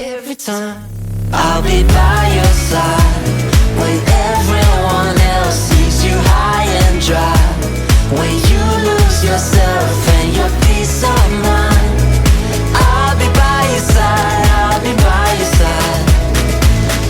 Every time I'll be by your side when everyone else leaves you high and dry, when you lose yourself and your peace of mind. I'll be by your side, I'll be by your side,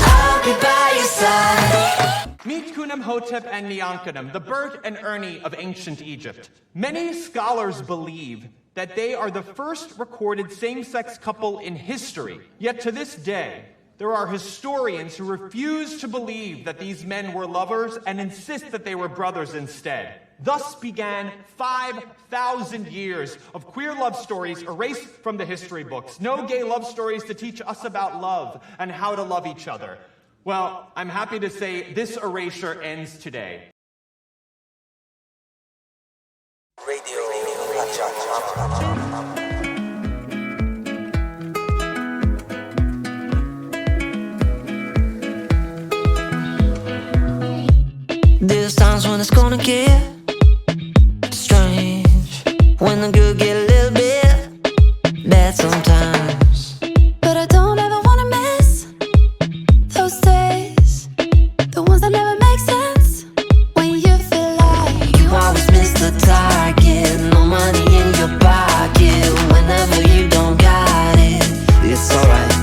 I'll be by your side. Meet Khnumhotep and Neankanim, the Bert and Ernie of ancient Egypt. Many scholars believe that they are the first recorded same-sex couple in history. Yet to this day, there are historians who refuse to believe that these men were lovers and insist that they were brothers instead. Thus began 5,000 years of queer love stories erased from the history books. No gay love stories to teach us about love and how to love each other. Well, I'm happy to say this erasure ends today. There's times when it's gonna get strange, when the good get a little bit bad sometimes. But I don't ever wanna miss those days, the ones that never make sense, when you feel like you always miss the target. No money in your pocket, whenever you don't got it, it's alright.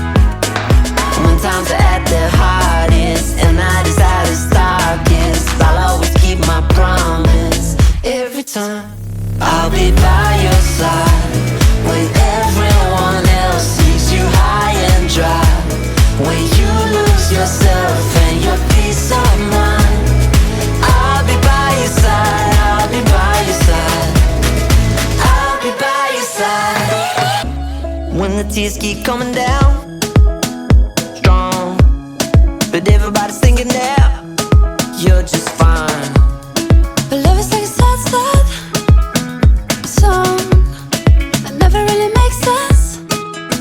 When times are at their hardest and night is at its darkest, I'll always keep my promise. Every time I'll be by your side when everyone else leaves you high and dry, when you lose yourself and your peace of mind. I'll be by your side, I'll be by your side, I'll be by your side. When the tears keep coming down strong, but everybody's thinking that you're just fine. but love is like a sad, sad song that never really makes sense,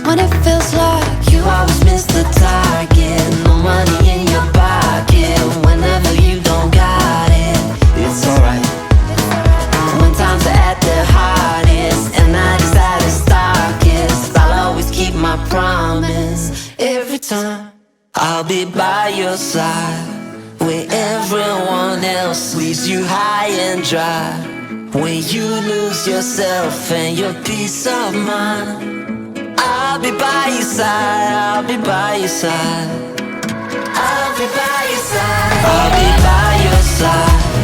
when it feels like You always miss the target. No money in your pocket, whenever you don't got it, it's alright. When times are at their hardest and night is at its darkest, I'll always keep my promise. Every time I'll be by your side when everyone else leaves you high and dry, when you lose yourself and your peace of mind. I'll be by your side, I'll be by your side, I'll be by your side, I'll be by your side.